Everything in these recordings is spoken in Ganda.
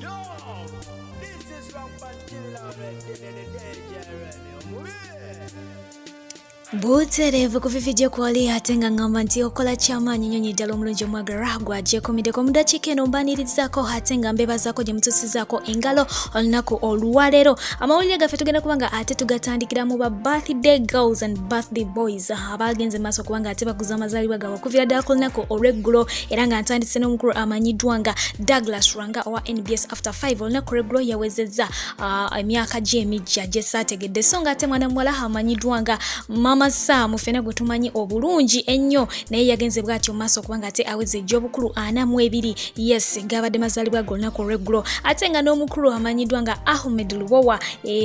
Yo, this is Rampant Killer the Buterevu kufifijia kwali hatenga ngamba nti okola chama nyonyi ddala omulungi omwagala gwajekomideko muda kikeno mbanirizaako hatenga mbeba zaako gye mutusizaako engalo olunaku olwaleero amawulire gaffe tugenda kubanga ate tugatandikira mu ba birthday girls and birthday boys abagenze maaso kubanga ate baguza amazaalibwa gaabwe okuviira ddala ku lunaku olw'eggulo era nga ntandise n'omukulu amanyiddwa nga Douglas Rwanga owa NBS After 5 olunaku olw'eggulo yawezezza emyaka gye emijja gye saategedde so nga ate mwana muwala amanyiddwa nga Mama Sam fena gwe tumanyi obulungi ennyo naye yagenze bw'atyo maaso kubanga ate aweze egy'obukulu 42 yes gabadde mazaalibwa golunaku olw'eggulo ate nga n'omukulu amanyiddwa nga Ahmed Luwowa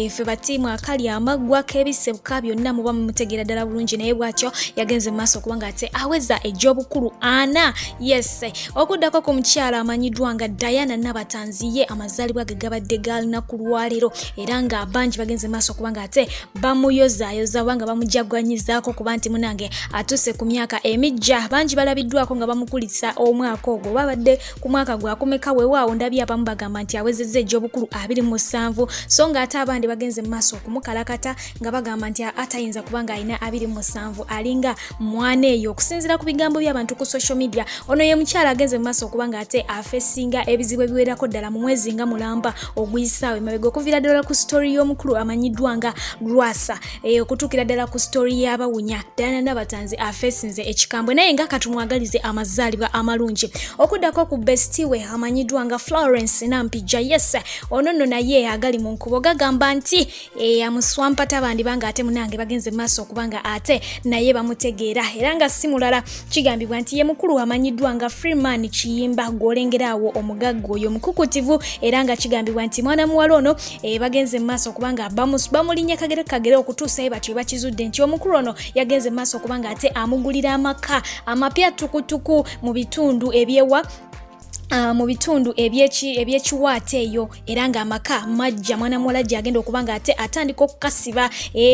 ffe batiimu akali amaggwa k'ebisebuka byonna muba mumutegeera ddala bulungi naye bw'atyo yagenze maaso kubanga ate aweza egy'obukulu 4 yes okuddako ku mukyala amanyiddwa nga Diana Nabatanziye amazaalibwa ge gabadde ga lunaku lwaleero era nga bangi bagenze maaso kubanga ate bamuyozaayoza wanga bamujagwanyizaako kuba nti munange atuse ku myaka emijja bangi balabiddwako nga bamukulisa omwaka ogwo babadde ku mwaka gwakumeka weewaawo ndabye abamu bagamba nti awezezza egy'obukulu 27 so nga ate abandi bagenze mu maaso okumukalakata nga bagamba nti atayinza kubanga alina 27 alinga mwana eyo okusinziira ku bigambo by'abantu ku social media ono ye mukyala agenze mu maaso okubanga ate afesinga ebizibu ebiwerako ddala mu mwezi nga mulamba oguyisaawo emabega okuviira ddala ku story y'omukulu amanyiddwa nga Lwasa okutuukira ddala ku story y'abawunya Diana Nabatanzi afesinze ekikambwe naye nga katumwagalize amazaalibwa amalungi okuddako ku bestiwe amanyiddwa nga Florence Nampija yes ono nno naye agali mu nkubo gagamba nti amuswampata bandi banga ate munange bagenze maaso okubanga ate naye bamutegeera era nga si mulala kigambibwa nti ye mukulu amanyiddwa nga Freeman Kiyimba gwolengeraawo omugagga oyo mukukutivu era nga kigambibwa nti mwana muwala ono bagenze maaso okubanga bamulinnya kagere okutuusa ye batyo bakizudde nti omukulu ono yagenze maaso okubanga ate amugulira amaka amapya tukutuku mu bitundu ebyewa mu bitundu ebyekiwaate eyo era nga amaka majja mwana muwala gyagenda okubanga ate atandika okukasiba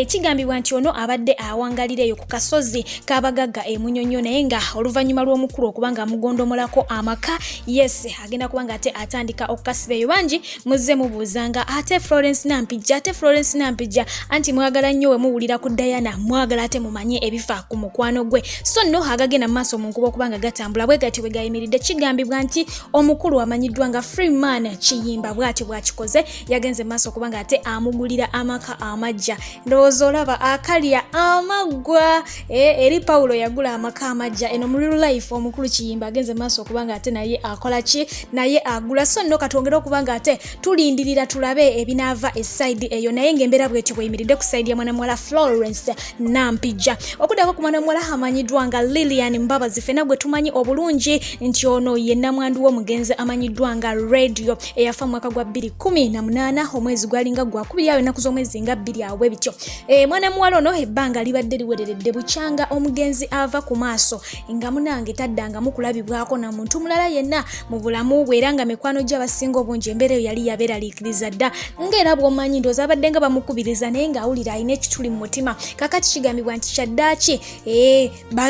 kigambibwa nti ono abadde awangalireyo ku kasozi kabagagga emunyonyo naye nga oluvannyuma lw'omukulu okubanga amugondomolako amaka yes agenda kubanga ate atandika okukasiba eyo bangi muzze mubuuzanga ate Florence Nampija anti mwagala nnyo we muwulira ku Diana mwagala ate mumanye ebifa ku mukwano gwe so nno agagenda mu maaso mu nkuba okubanga gatambula bwe gati bwe gayimiridde kigambibwa nti omukulu amanyiddwa nga Freeman Kiyimba bw'ati bw'akikoze yagenze maaso kubanga ate amugulira amaka amajja ndowooza olaba akalya amaggwa eri Paulo yagula amaka amajja eno mu real life omukulu Kiyimba agenze maaso kubanga ate naye akola ki naye agula so nno katwongera okubanga ate tulindirira tulabe ebinaava eside eyo naye ng'embeera bw'etyo bweyimiridde ku side ya mwana muwala Florence Nampija okuddako ku mwana muwala amanyiddwa nga Lilian Mbabazi ffenna gwe tumanyi obulungi nti ono ye nnamwandu w'omugenzi amanyiddwa nga Radio eyafa mu mwaka gwa 2018 omwezi gwalinga gwakubiri awo ennaku z'omwezi nga 2 awo bityo mwana muwala ono ebbanga libadde liwereredde bukyanga omugenzi ava ku maaso nga munange taddangamu kulabibwako na muntu mulala yenna mu bulamu bwe era nga mikwano gy'abasinga obungi embeera eyo yali yabeeraliikiriza dda ng'era bw'omanyi ndowooza abadde nga bamukubiriza naye ng'awulira alina ekituli mu mutima kakati kigambibwa nti kyaddaaki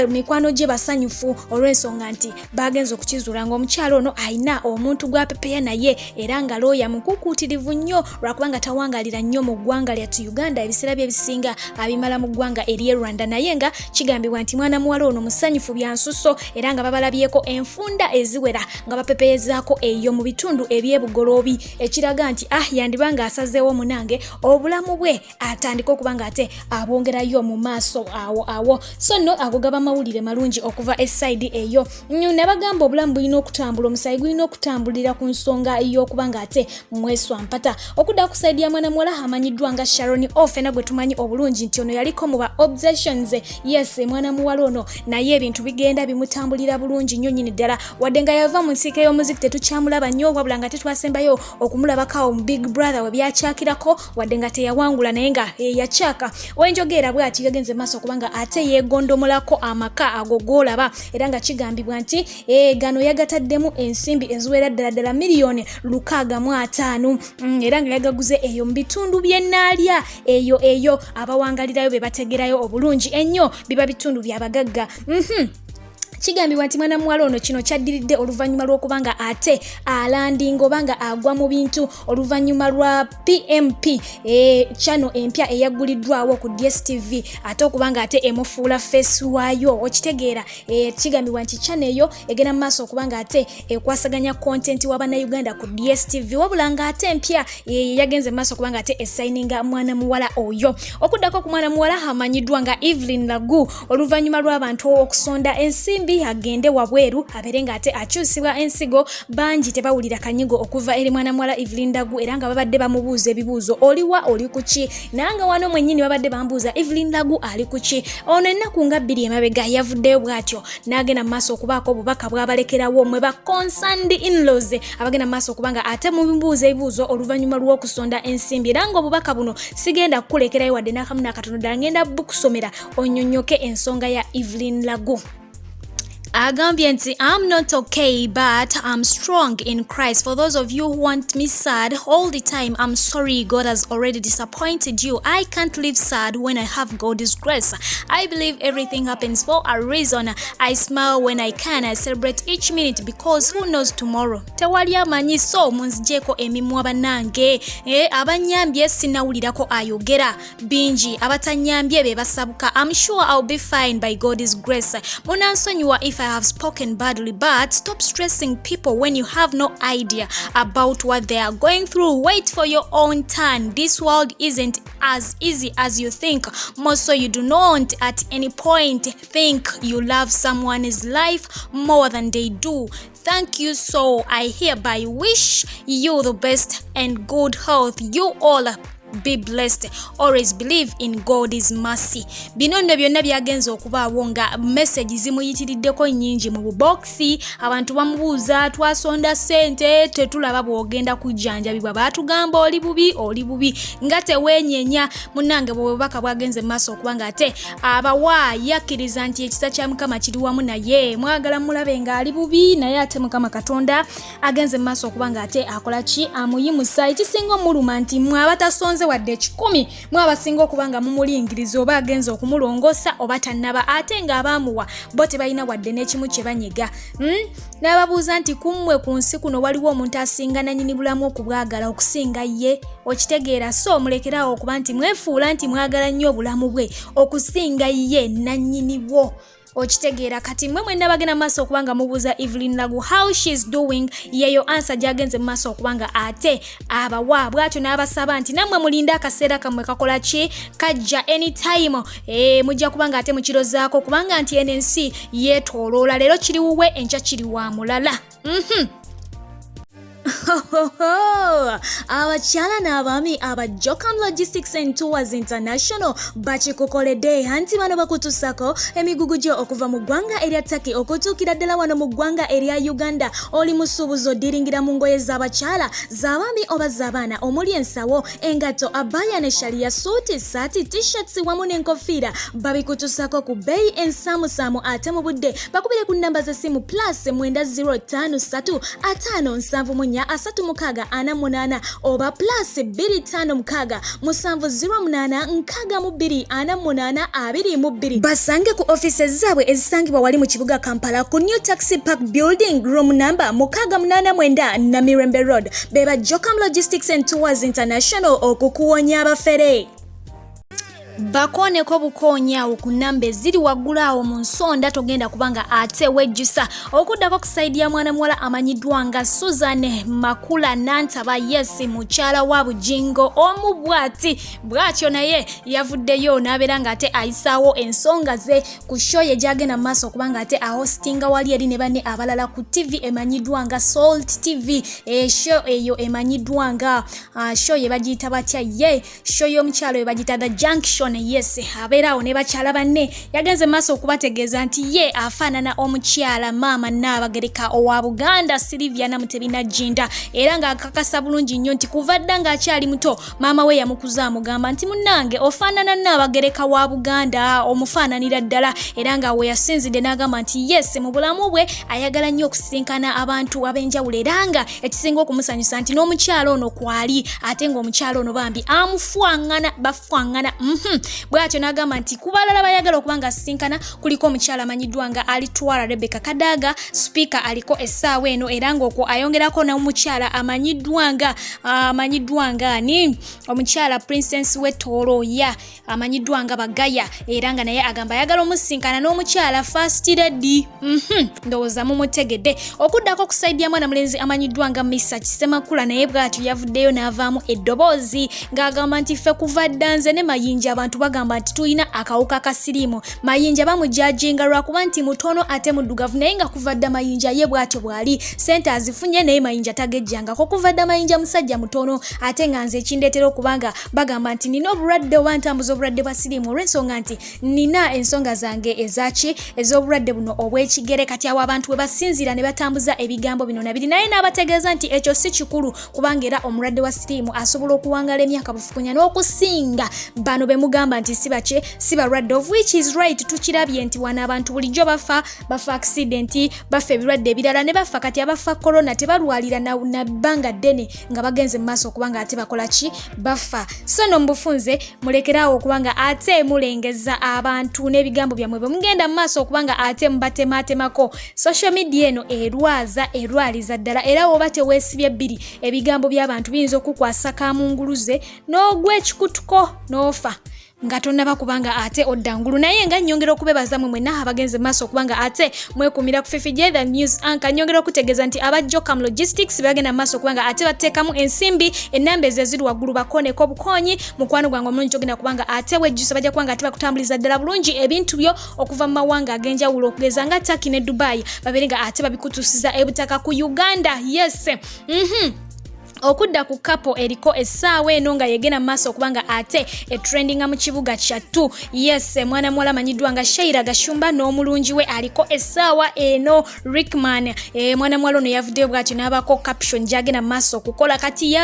mikwano gye basanyufu olw'ensonga nti bagenze okukizuula ng'omukyalo ono alina omuntu gwapepeya naye era nga looya mukukuutirivu nnyo lwakubanga tawangalira nnyo mu ggwanga lyattu Uganda ebiseera bye bisinga abimala mu ggwanga ery'e Rwanda naye nga kigambibwa nti mwana muwala ono musanyufu bya nsuso era nga babalabyeko enfunda eziwera nga bapepeyezaako eyo mu bitundu ebyebugoloobi ekiraga nti yandibanga asazeewo munange obulamu bwe atandika okubanga ate abongerayo mu maaso awo so nno ago gaba mawulire malungi okuva eside eyo ne bagamba obulamu bulina okutambula omusayi gulina okutambulira ku nsonga ey'okubanga ate mweswampata okudda ku side ya mwana muwala amanyiddwa nga Sharon Offena gwe tumanyi obulungi nti ono yaliko mu ba obsessions yes mwana muwala ono naye ebintu bigenda bimutambulira bulungi nnyo nnyini ddala wadde nga yava mu nsiika y'omuziki tetukyamulaba nnyo wabula nga tetwasembayo okumulabako mu Big Brother we byakyakirako wadde nga teyawangula naye nga yakyaka wenjogeera bw'ati yagenze maaso kubanga ate yeegondomolako amaka ago g'olaba era nga kigambibwa nti gano yagataddemu ensimbi eziwera ddala miliyoni 65 era nga yagaguze eyo mu bitundu by'ennaalya eyo abawangalirayo be bategerayo obulungi ennyo biba bitundu by'abagagga kigambibwa nti mwana muwala ono kino kyaddiridde oluvannyuma lw'okubanga ate alandinga obanga agwa mu bintu oluvannyuma lwa PMP channel empya eyagguliddwawo ku DSTV ate okubanga ate emufuula face waayo okitegeera kigambibwa nti channel eyo egenda mu maaso okubanga ate ekwasaganya content w'Abannayuganda ku DSTV wabula nga ate empya yagenze mu maaso okubanga ate esayininga mwana muwala oyo okuddako ku mwana muwala amanyiddwa nga Evelyn Lagu oluvannyuma lw'abantu okusonda ensimbi agende wabweru abeere nga ate akyusibwa ensigo bangi tebawulira kanyigo okuva eri mwana muwala Evelyn Lagu era nga babadde bamubuuza ebibuuzo oliwa oli kuki nanga wano mwennyini babadde bambuuza Evelyn Lagu ali kuki ono ennaku nga bbiri emabega yavuddeyo bw'atyo n'agenda mu maaso okubaako obubaka bw'abalekerawo mwe ba concerned in-laws abagenda mu maaso okubanga ate mubuuza ebibuuzo oluvannyuma lw'okusonda ensimbi era nga obubaka buno sigenda kukulekerayo wadde n'akamu n'akatono ddala ngenda bukusomera onnyonnyoke ensonga ya Evelyn Lagu. Agambye nti I'm not okay but I'm strong in Christ. For those of you who want me sad all the time, I'm sorry God has already disappointed you. I can't live sad when I have God's grace. I believe everything happens for a reason. I smile when I can. I celebrate each minute because who knows tomorrow. Tewali amanyi so munzijeko emimwa banange. Abanyambye sinawulirako ayogera bingi. Abatanyambye be basabuka. I'm sure I'll be fine by God's grace. Munansonyiwa if I have spoken badly, but stop stressing people when you have no idea about what they are going through. Wait for your own turn. This world isn't as easy as you think. More so, you do not at any point think you love someone's life more than they do. Thank you, so I hereby wish you the best and good health. You all be blessed. Always believe in God's mercy. Bino nno byonna byagenze okubaawo nga message zimuyitiriddeko nnyingi mu buboxi abantu bamubuuza twasonda ssente tetulaba bw'ogenda kujjanjabibwa baatugamba oli bubi nga teweenyenya munnange bw'obubaka bwagenze mu maaso okubanga ate abawa yakkiriza nti ekisa kya Mukama kiri wamu naye mwagala mulabe ng'ali bubi naye ate Mukama Katonda agenze mu maaso okubanga ate akola ki amuyimusa ekisinga omuluma nti mwabatasonze wadde 10 mwabasinga okubanga mumulingiriza oba agenze okumulongosa oba tannaba ate nga abaamuwa bo tebalina wadde n'ekimu kye banyiga n'ababuuza nti kummwe ku nsi kuno waliwo omuntu asinga nannyini bulamu okubwagala okusinga ye okitegeera so mulekerawo okuba nti mwefuula nti mwagala nnyo obulamu bwe okusinga ye nannyini bwo okitegeera kati mwe mwenna bagenda maaso okubanga mubuuza Evelyn Lagu how she's doing yeyo answer gyagenze mu maaso okubanga ate abawa bwatyo n'abasaba nti nammwe mulinda akaseera kammwe kakola ki kajja anytime mujja kubanga ate mukirozaako kubanga nti eno ensi yeetooloola leero kiri wuwe enkya kiri wa mulala abakyala n'abaami aba Jocam Logistics and Tours International bakikukoledde anti bano bakutuusako emigugu gyo okuva mu ggwanga erya Turkey okutuukira ddala wano mu ggwanga erya Uganda oli musuubuzi odiringira mu ngoye z'abakyala z'abaami oba z'abaana omuli ensawo engatto abaya ne sharia suuti saati t-shirts wamu n'enkofiira babikutuusako ku bbeeyi ensaamusaamu ate mu budde bakubire ku nnamba z'essimu +9053 574 oba +256 708 basange ku offices zaabwe ezisangibwa wali mu kibuga Kampala ku New Taxi Park Building room number 689 Namirembe Road beba Jocam Logistics and Tours International okukuwonya abafere bakoneko bukonya okunamba eziri waggulu awo mu nsonda togenda kubanga ate wejjusa okuddako kusaidia mwana muwala amanyiddwa nga Susan Makula Nantaba yesi mukyala wa Bujingo omubwati bwatyo naye yavuddeyo n'abeera nga ate ayisaawo ensonga ze ku show ye gyagenda mu maaso okubanga ate ahostinga wali eri ne banne abalala ku TV emanyiddwa nga Salt TV show eyo emanyiddwa nga show ye bagiyita batya ye show y'omukyalo ye bagiyita The Junction yes abeerawo ne bakyala banne yagenze maaso okubategeeza nti ye afaanana omukyala maama Nnaabagereka owa Buganda Silivia Namutebi Najjinda era nga akakasa bulungi nnyo nti kuva dda ng'akyali muto maama we yamukuza amugamba nti munnange ofaanana Nnaabagereka wa Buganda omufaananira ddala era nga we yasinzidde n'agamba nti yes mu bulamu bwe ayagala nnyo okusisinkana abantu ab'enjawulo era nga ekisinga okumusanyusa nti n'omukyala ono kwali ate ng'omukyala ono bambi amufwaŋŋana bafwaŋŋana bwatyo n'agamba nti kubalala bayagala okubanga sinkana kuliko omukyala amanyiddwa nga alitwala Rebecca Kadaga speaker aliko essaawa eno era ng'okwo ayongerako n'omukyala amanyiddwa nga ani omukyala Princess Wetoroya amanyiddwa nga Bagaya era nga naye agamba ayagala omusinkana n'omukyala First Lady ndowooza mumutegedde okuddako ku side ya mwana mulenzi amanyiddwa nga Misa Kisemakula naye bwatyo yavuddeyo n'avaamu eddoboozi ng'agamba nti ffe kuva ddanze ne Mayinja abantu bagamba nti tulina akawuka ka siriimu Mayinja bamujajinga lwakuba nti mutono ate muddugavu naye nga kuva dda Mayinja ye bwatyo bwali sente azifunye naye Mayinja tagejjangako kuva dda Mayinja musajja mutono ate nga nze ekindeetera okubanga bagamba nti nina obulwadde oba ntambuza obulwadde bwa siriimu olw'ensonga nti nina ensonga zange ez'obulwadde buno obw'ekigere kati awo abantu we basinziira ne batambuza ebigambo bino nabiri naye n'abategeeza nti ekyo si kikulu kubanga era omulwadde wa siriimu asobola okuwangala emyaka bufukunya n'okusinga bano be mugamba nti si balwadde of which is right tukirabye nti wana abantu bulijjo bafa accident bafa ebirwadde ebirala ne bafa kati abafa corona tebalwalira na bbanga ddene nga bagenze mu maaso okubanga ate bakola ki bafa so no mbufunze mulekeraawo okubanga ate mulengeza abantu n'ebigambo byammwe bwe mugenda mu maaso okubanga ate mubatemaatemako social media eno erwaliza ddala era woba teweesibye bbiri ebigambo by'abantu biyinza okukwasa kamunguluze n'ogw'ekikutuko n'ofa nga tonnaba kubanga ate oddangulu naye nga nnyongera okubebaza mwe mwenna abagenze maaso okubanga ate mwekumira ku Fifije the news anchor nnyongera okutegeeza nti aba Jocam Logistics bagenda maaso okubanga ate bateekamu ensimbi ennamba eziri waggulu bakoneko obukonyi mukwano gwange omulungi ogenda kubanga ate wejjusa bajja kubanga ate bakutambuliza ddala bulungi ebintu byo okuva mu mawanga ag'enjawulo okugeza nga Turkey ne Dubai babeere nga ate babikutuusiza ebutaka ku Uganda yes okudda ku kapo eriko essaawa eno nga yegena maaso okubanga ate etrendinga mu kibuga kyattu yes mwana muwala amanyiddwa nga Shaira Gashumba n'omulungi we aliko essaawa eno Rickman mwana muwala ono yavuddeyo bw'atyo n'abako caption gyagenda maaso okukola kati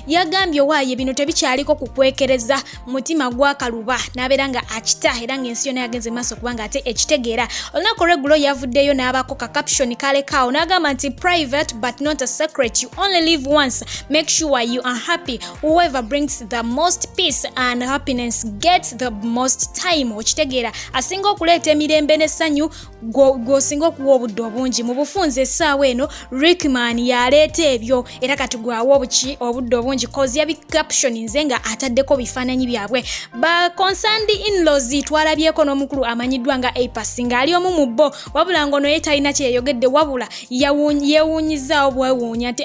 yagambye owaaye bino tebikyaliko kukwekereza mutima gwakaluba n'abeera nga akita era ng'ensi yonna yagenze maaso okubanga ate ekitegeera olunaku olweggulo yavuddeyo n'abako ka caption kalekaawo n'agamba nti private but not a secret you only live once. Make sure you are happy. Whoever brings the most peace and happiness gets the most time. Okitegeera asinga okuleeta emirembe n'essanyu gw'osinga okuwa obudde obungi mu bufunze essaawa eno Rickman yaleeta ebyo era kati gwawa obudde obungi cause yabi caption nze nga ataddeko bifaananyi byabwe ba concerned in-laws twalabyeko n'omukulu amanyiddwa nga Apas nga ali omu mu bo wabula ngono ye talina kye yayogedde wabula yeewuunyizaawo bwewuunya nti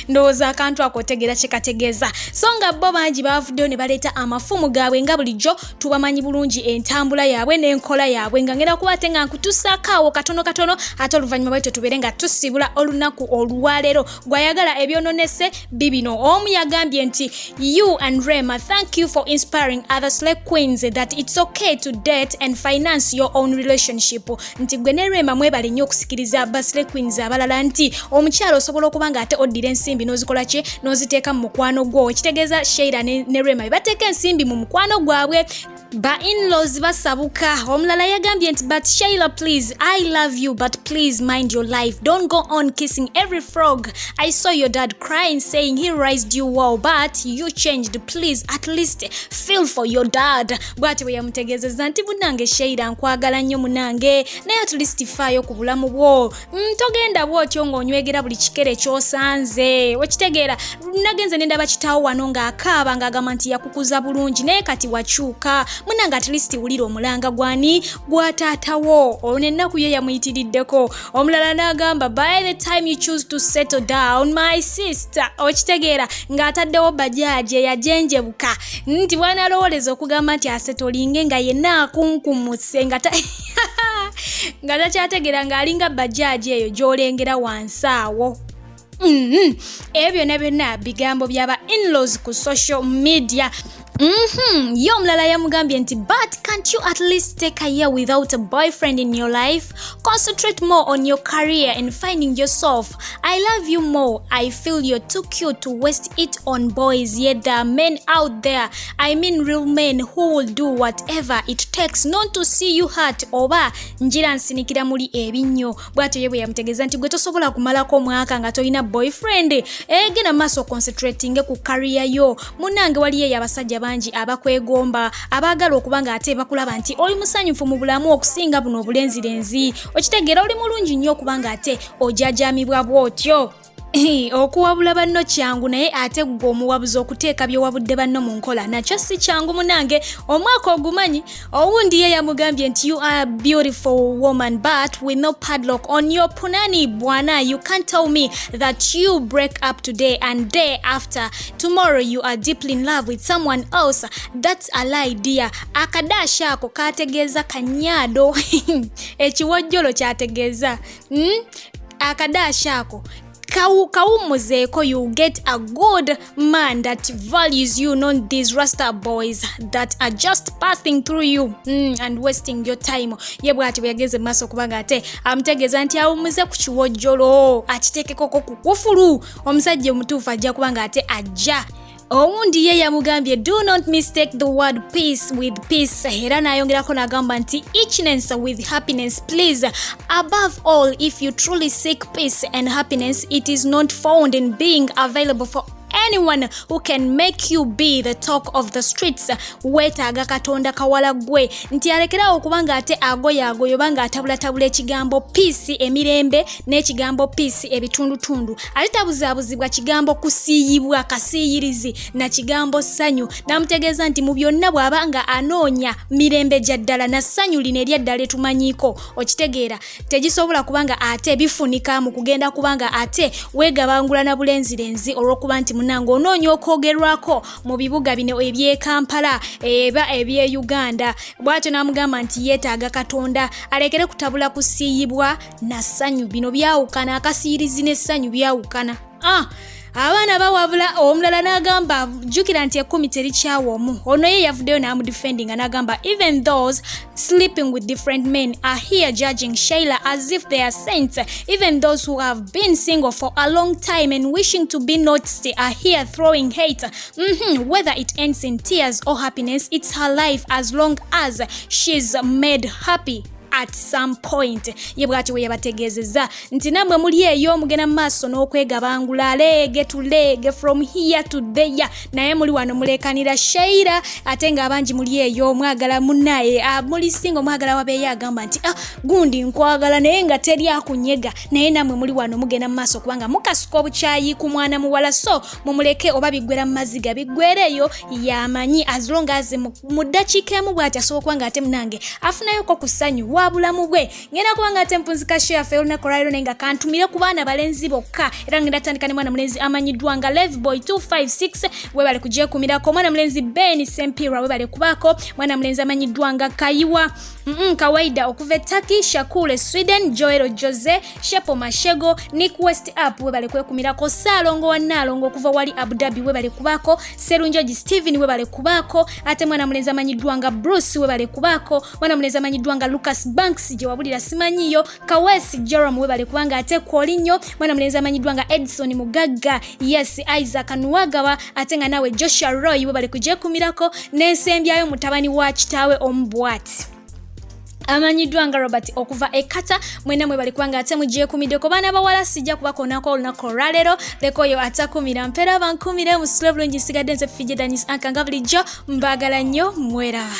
ndowooza akantu akotegeera kyekategeeza so nga bo bangi bavuddeyo ne baleeta amafumu gaabwe nga bulijjo tubamanyi bulungi entambula yaabwe n'enkola yaabwe nga ngenda kuba ate nga nkutusaako awo katono ate oluvannyuma bwetyo tubeere nga tusibula olunaku olwaleero gwayagala ebyononese bibino omu yagambye nti you and Rema thank you for inspiring other slave queens that it's okay to date and finance your own relationship nti gwe ne Rema mwebale nnyo okusikiriza ba slave queens abalala nti omukyalo osobola okuba nga ate oddira ensimbi n'ozikola ki n'oziteeka mu mukwano gwo ekitegeeza Sheila ne Rema bateeka ensimbi mu mukwano gwabwe ba in-laws basabuka omulala yagambye nti but Sheila please I love you but please mind your life don't go on kissing every frog I saw your dad crying saying he raised you well but you changed please at least feel for your dad bwati bwe yamutegeezezza nti munange Sheila nkwagala nnyo munange naye at least faayo ku bulamu bwo togenda bwotyo ng'onywegera buli kikere ky'osanze okitegeera nagenze nendaba kitaawo wano ng'akaaba ng'agamba nti yakukuza bulungi naye kati wakyuka munanga at least wulira omulanga gwani gwa taatawo olwo ennaku ye yamuyitiriddeko omulala n'agamba by the time you choose to settle down my sister okitegeera ng'ataddewo bajaaji eyajenjebuka nti bwanalowooleza okugamba nti asetolinge nga yenna akunkumuse nga takyategeera ng'alinga bajaaji eyo gy'olengera wansi awo ebyo ne byonna bigambo byaba in-laws ku social media Yo mlala yamugambye nti but can't you at least take a year without a boyfriend in your life? Concentrate more on your career and finding yourself. I love you more. I feel you're too cute to waste it on boys. Yet there are men out there. I mean real men who will do whatever it takes not to see you hurt. Oba njira nsinikira muli ebinyo. Bwatyo yebwe yamutegeeza nti gwe tosobola kumalako mwaka nga tolina boyfriend. Gena maso concentrating ku career yo. Munange waliye yabasajja bangi abakwegomba abaagala okuba nga ate bakulaba nti oli musanyufu mu bulamu okusinga buno obulenzirenzi okitegeera oli mulungi nnyo okuba nga ate ojajaamibwa bw'otyo. Okuwabula banno kyangu naye ate gwe omuwabuzi okuteeka byewabudde banno mu nkola nakyo si kyangu munange. Omwaka ogumanyi owundi ye yamugambye nti you are a beautiful woman but with no padlock on your punani bwana. You can't tell me that you break up today and day after tomorrow you are deeply in love with someone else. That's a lie dear. Akadaasha ako kategeeza kanyaado ekiwojjolo kyategeeza akadaasha ako kawumuzeeko. You get a good man that values you, not these rasta boys that are just passing through you and wasting your time. Ye bwati bwegeze maso kubanga ate amutegeeza nti awumuze ku kiwojjolo akiteekeko ku kufulu. Omusajja omutuufu ajja kubanga ate ajja. Owundi ye yamugambye do not mistake the word peace with peace. Era nayongerako nagamba nti eachness with happiness please. Above all, if you truly seek peace and happiness, it is not found in being available for anyone who can make you be the talk of the streets. Weetaaga Katonda kawala gwe nti alekerawo okubanga ate agoyo banga atabula ekigambo peace emirembe n'ekigambo peace ebitundutundu. Alitabuzaabuzibwa kigambo kusiiyibwa kasiyirizi na kigambo ssanyu. Namutegeeza nti mu byonna bw'abanga anoonya mirembe gya ddala na ssanyu lino eryaddala etumanyiiko okitegeera tegisobola kubanga ate bifunika mu kugenda kubanga ate weegabangula na bulenzirenzi olw'okuba nti munange onoonya okwogerwako mu bibuga bino eby'e Kampala eba eby'e Uganda. Bw'atyo n'amugamba nti yeetaaga Katonda alekere kutabula kusiiyibwa na ssanyu. Bino byawukana, akasiyirizi n'essanyu byawukana. Abaana bawabula omulala n'agamba jjukira nti 10 terikyawa omu. Ono ye yavuddeyo n'amudefendinga n'agamba even those sleeping with different men are here judging Sheila as if they are saints. Even those who have been single for a long time and wishing to be noticed are here throwing hate. Whether it ends in tears or happiness, it's her life as long as she's made happy at some point. Ye bwati we yabategeezezza nti namwe muli eyo mugenda maaso n'okwegabangula tulege from here to there. Naye muli wano mulekanira Sheila ate nga abangi muli eyo mwagala munnaye muli singo mwagala wabeeyo agamba nti gundi nkwagala naye nga teri akunyega. Naye namwe muli wano mugenda maaso kubanga mukasuka obukyayi ku mwana muwala so mumuleke oba biggwera mu maziga biggwereyo yamanyi as long as mu ddakiika emu bw'ati asobola kubanga ate munange afunayoko ku ssanyu bulamu bwe. Ngenda kubanga ate mpunzika show yaffe olunaku olwaleero naye nga kantumire ku baana balenzi bokka era ngenda tandika ne mwana mulenzi amanyiddwa nga Levboy 256 we bali kugyekumirako. Mwana mulenzi Ben Sempira we bali kubaako. Mwana mulenzi amanyiddwa nga Kayiwa Kawaida okuva Turkey, Shakule Sweden, Joel Jose, Shepo Mashego, Nick West Up we bali kwekumirako. Salongo wa Nalongo okuva wali Abu Dhabi we bali kubaako. Serunjoji Steven we bali kubaako. Ate mwana mulenzi amanyiddwa nga Bruce we bali kubaako. Mwana mulenzi amanyiddwa nga Lucas Banks je wabulira simanyiyo. Kawesi Jerome we bali kubanga ate Kolinyo. Mwana mulenzi amanyiddwa nga Edson Mugagga, yes Isaac Nuwagawa ate nga nawe Joshua Roy we bali kugyekumirako. N'ensembyayo mutabani wa kitaawe Omubwati amanyiddwa nga Robert okuva Ekata. Mwena mwe bali kubanga ate mugyekumiddeko baana bawala sijja kubakoonako olunaku olwaleero lekoyo atakumira mpera bankumire mu slow bulungi sigadde nze Fiji Danis Ankanga bulijjo mbagala nnyo mweraba.